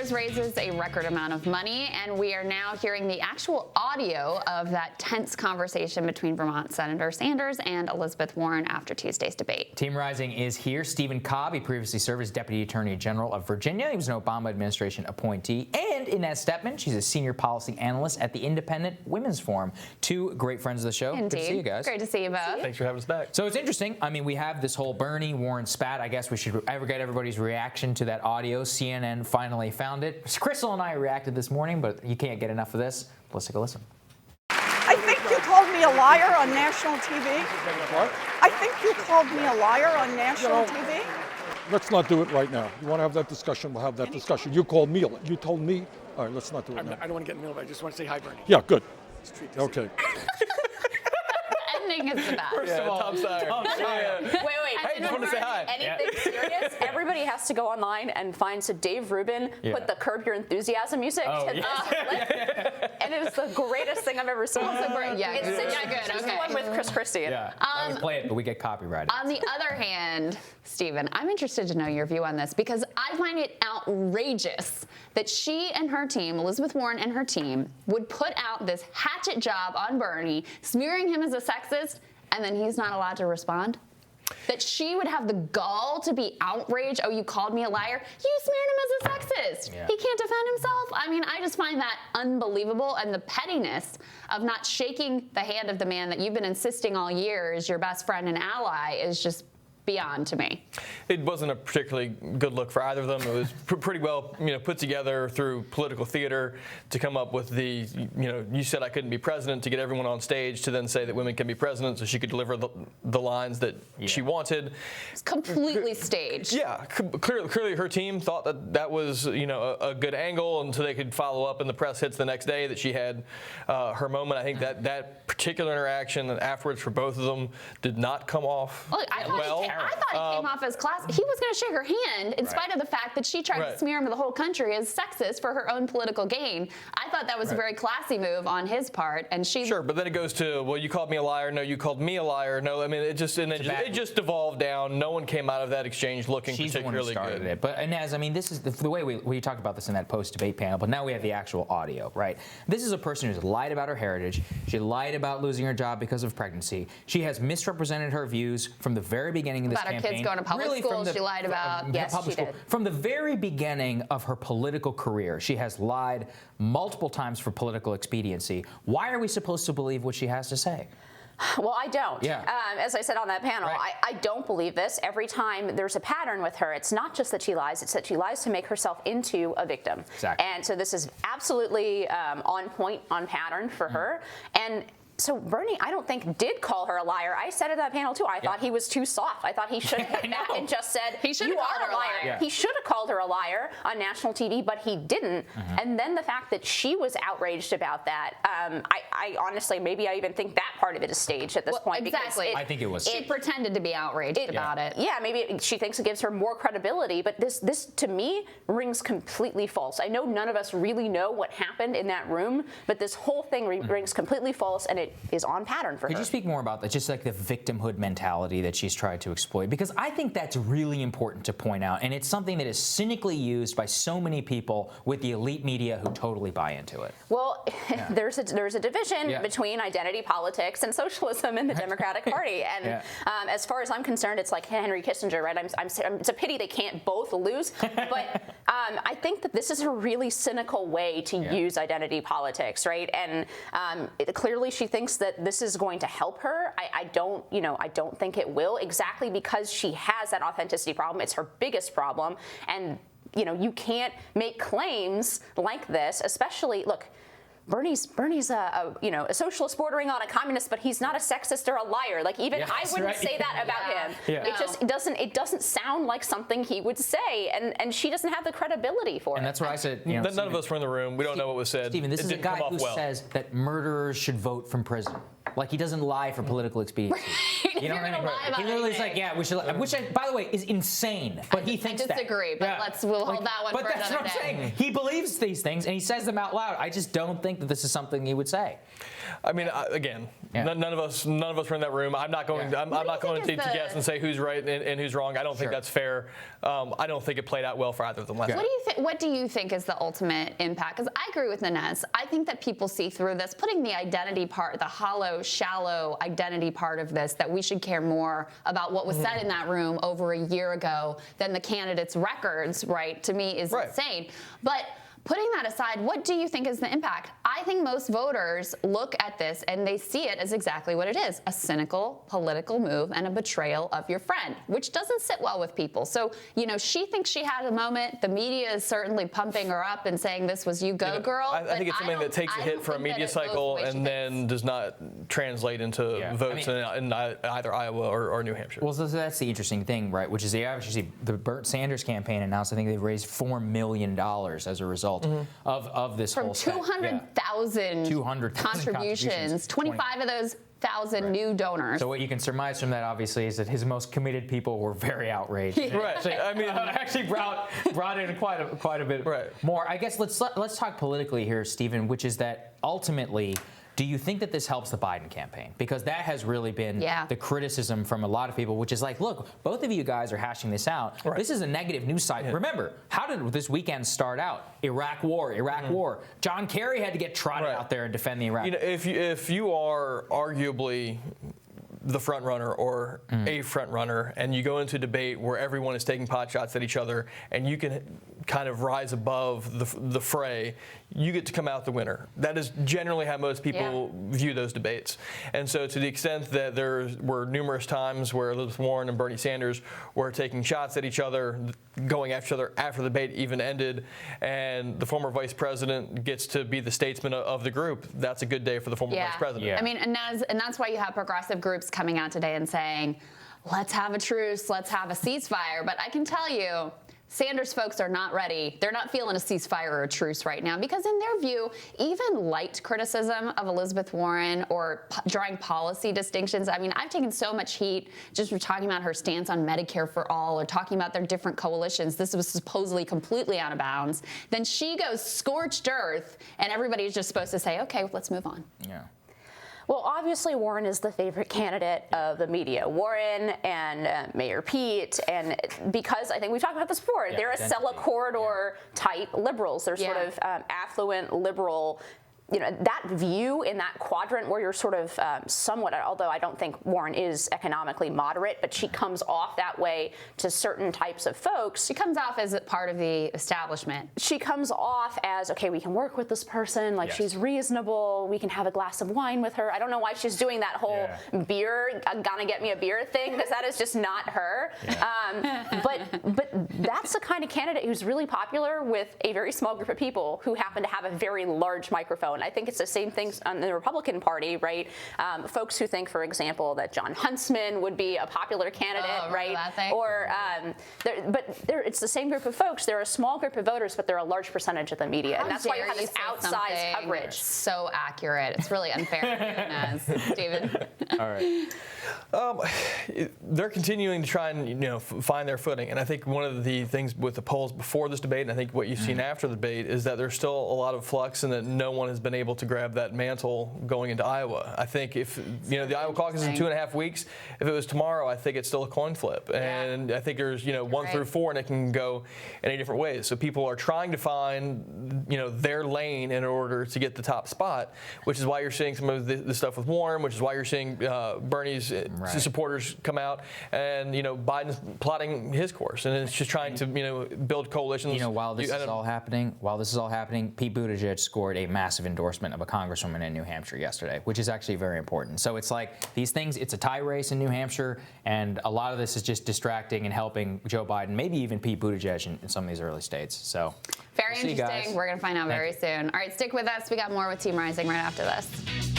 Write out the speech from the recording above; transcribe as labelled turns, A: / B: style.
A: Sanders raises a record amount of money, and we are now hearing the actual audio of that tense conversation between Vermont Senator Sanders and Elizabeth Warren after Tuesday's debate.
B: Team Rising is here. Stephen Cobb, he previously served as Deputy Attorney General of Virginia. He was an Obama administration appointee. And Inez Stepman, she's a senior policy analyst at the Independent Women's Forum. Two great friends of the show.
A: Indeed.
B: Good to see you guys.
A: Great to see you both.
C: Thanks for having us back.
B: So it's interesting. I mean, we have this whole Bernie-Warren spat. I guess we should ever get everybody's reaction to that audio. CNN finally found it. Krystal and I reacted this morning, but you can't get enough of this. Let's take a listen.
D: I think you called me a liar on national TV.
E: What?
D: I think you called me a liar on national TV.
E: Let's not do it right now. You want to have that discussion, we'll have that discussion. You called me, you told me. All right, let's not do it now.
F: I don't want to get in the middle of it. I just want to say hi, Bernie.
E: Yeah, good.
F: Okay.
A: Ending is the best.
C: First of all, Tom Saagar.
G: Wait.
C: I just want to say hi.
G: Anything serious? Everybody has to go online and find. So Dave Rubin put the Curb Your Enthusiasm music to this clip, and it is the greatest thing I've ever seen. It's the one with Chris Christie.
B: Yeah, I would play it, but we get copyrighted.
A: On the other hand, Stephen, I'm interested to know your view on this because I find it outrageous that she and her team, Elizabeth Warren and her team, would put out this hatchet job on Bernie, smearing him as a sexist, and then he's not allowed to respond. That she would have the gall to be outraged. Oh, you called me a liar? You smeared him as a sexist.
B: Yeah.
A: He can't defend himself. I mean, I just find that unbelievable. And the pettiness of not shaking the hand of the man that you've been insisting all year is your best friend and ally is just beyond to me.
C: It wasn't a particularly good look for either of them. It was pretty well, put together through political theater to come up with the, you said I couldn't be president, to get everyone on stage to then say that women can be president, so she could deliver the lines that she wanted.
A: It's completely staged.
C: Yeah, clearly her team thought that was, a good angle, and so they could follow up in the press hits the next day that she had her moment. I think that particular interaction afterwards for both of them did not come off
A: Look,
C: well.
A: I thought it came off as class. He was going to shake her hand in spite of the fact that she tried to smear him to the whole country as sexist for her own political gain. I thought that was a very classy move on his part, and she.
C: Sure, but then it goes to, well, you called me a liar. No, you called me a liar. No, I mean, it just devolved down. No one came out of that exchange looking particularly good.
B: It. But Inez, I mean, this is the way we talked about this in that post-debate panel. But now we have the actual audio, right? This is a person who's lied about her heritage. She lied about losing her job because of pregnancy. She has misrepresented her views from the very beginning of this campaign.
A: About her kids going to public school, she lied about.
G: Yes, she did.
B: From the very beginning of her political career, she has lied multiple times for political expediency. Why are we supposed to believe what she has to say?
G: Well, I don't.
B: Yeah.
G: As I said on that panel, I don't believe this. Every time there's a pattern with her, it's not just that she lies, it's that she lies to make herself into a victim.
B: Exactly.
G: And so this is absolutely on point, on pattern for her. And so Bernie, I don't think, did call her a liar. I said at that panel, too, I thought he was too soft. I thought he should have come back and just said, you are a liar.
B: Yeah.
G: He should have called her a liar on national TV, but he didn't. And then the fact that she was outraged about that, I honestly, maybe I even think that part of it is staged at this point.
A: Exactly.
B: I think it was.
A: She pretended to be outraged about it.
G: Yeah, maybe she thinks it gives her more credibility, but this to me rings completely false. I know none of us really know what happened in that room, but this whole thing rings completely false, and it is on pattern for her.
B: Could you speak more about that, just like the victimhood mentality that she's tried to exploit? Because I think that's really important to point out, and it's something that is cynically used by so many people with the elite media who totally buy into it.
G: Well, there's a division between identity politics and socialism in the Democratic Party, and as far as I'm concerned, it's like Henry Kissinger, right? It's a pity they can't both lose, but I think that this is a really cynical way to use identity politics, right? And clearly she thinks that this is going to help her. I don't think it will, exactly because she has that authenticity problem. It's her biggest problem, and you can't make claims like this, especially, look, Bernie's a socialist bordering on a communist, but he's not a sexist or a liar. Like, even I wouldn't say that about him.
B: Yeah.
G: It doesn't sound like something he would say, and she doesn't have the credibility for it.
B: And that's what I said.
C: None of us were in the room. We don't know what was said.
B: Stephen, this is a guy who says that murderers should vote from prison. Like, he doesn't lie for political expediency. You know
A: you're
B: what I
A: gonna
B: mean?
A: lie about
B: He literally is
A: anything.
B: like, yeah, we should. Which, by the way, is insane. But he thinks that.
A: I disagree, but we'll hold that one
B: but
A: for
B: that's
A: another
B: what I'm
A: day.
B: saying. He believes these things and he says them out loud. I just don't think that this is something he would say.
C: I mean, again, none of us were in that room. I'm not going. I'm not going to guess and say who's right and who's wrong. I don't think that's fair. I don't think it played out well for either of them.
A: What do you think is the ultimate impact? Because I agree with Inez. I think that people see through this, putting the identity part, the hollow, shallow identity part of this, that we should care more about what was said in that room over a year ago than the candidates' records, right? To me is insane. But putting that aside, what do you think is the impact? I think most voters look at this and they see it as exactly what it is, a cynical political move and a betrayal of your friend, which doesn't sit well with people. So, she thinks she had a moment. The media is certainly pumping her up and saying this was you go, girl.
C: I think it's something that takes a hit for a media cycle and then does not translate into votes in either Iowa or New Hampshire.
B: Well, so that's the interesting thing, right? Which is the Bernie Sanders campaign announced, I think they've raised $4 million as a result of this whole
A: from 200,000 contributions, 25 of those 1,000 new donors.
B: So what you can surmise from that, obviously, is that his most committed people were very outraged.
C: Right. I mean,
B: actually brought in quite a bit more. I guess let's talk politically here, Stephen, which is that ultimately, do you think that this helps the Biden campaign? Because that has really been the criticism from a lot of people, which is like, look, both of you guys are hashing this out. This is a negative news site. Remember, how did this weekend start out? Iraq war. John Kerry had to get trotted out there and defend the Iraq.
C: If you are arguably the front runner or a front runner, and you go into a debate where everyone is taking pot shots at each other, and you can kind of rise above the fray, you get to come out the winner. That is generally how most people view those debates. And so to the extent that there were numerous times where Elizabeth Warren and Bernie Sanders were taking shots at each other, going after each other after the debate even ended, and the former vice president gets to be the statesman of the group, that's a good day for the former vice president.
A: I mean, and that's why you have progressive groups coming out today and saying, let's have a truce, let's have a ceasefire. But I can tell you, Sanders folks are not ready. They're not feeling a ceasefire or a truce right now because in their view, even light criticism of Elizabeth Warren or drawing policy distinctions. I mean, I've taken so much heat just for talking about her stance on Medicare for all or talking about their different coalitions. This was supposedly completely out of bounds. Then she goes scorched earth and everybody's just supposed to say, okay, let's move on.
B: Yeah.
G: Well, obviously, Warren is the favorite candidate of the media. Warren and Mayor Pete, and because I think we've talked about this before, they're a Sella corridor type liberals. They're sort of affluent liberal. That view in that quadrant where you're sort of somewhat, although I don't think Warren is economically moderate, but she comes off that way to certain types of folks.
A: She comes off as part of the establishment.
G: She comes off as, okay, we can work with this person, like she's reasonable, we can have a glass of wine with her. I don't know why she's doing that whole beer, gonna get me a beer thing, because that is just not her. But that's the kind of candidate who's really popular with a very small group of people who happen to have a very large microphone. I think it's the same things on the Republican Party, right? Folks who think, for example, that John Huntsman would be a popular candidate, right? Or, it's the same group of folks. They're a small group of voters, but they're a large percent of the media, and that's why you have this outsized coverage.
A: So accurate. It's really unfair. Stephen.
B: All right.
C: They're continuing to try and find their footing, and I think one of the things with the polls before this debate, and I think what you've seen after the debate, is that there's still a lot of flux, and that no one has been able to grab that mantle going into Iowa. I think if the Iowa caucus is in 2.5 weeks, if it was tomorrow, I think it's still a coin flip, and I think there's 1 through 4, and it can go in 8 different ways. So people are trying to find their lane in order to get the top spot, which is why you're seeing some of the stuff with Warren, which is why you're seeing Bernie's supporters come out, and Biden's plotting his course, and it's just trying to build coalitions.
B: While this is all happening, Pete Buttigieg scored a massive endorsement of a congresswoman in New Hampshire yesterday, which is actually very important. So it's like these things, it's a tie race in New Hampshire, and a lot of this is just distracting and helping Joe Biden, maybe even Pete Buttigieg in some of these early states. So
A: very interesting. We're going to find out very soon. All right, stick with us. We got more with Team Rising right after this.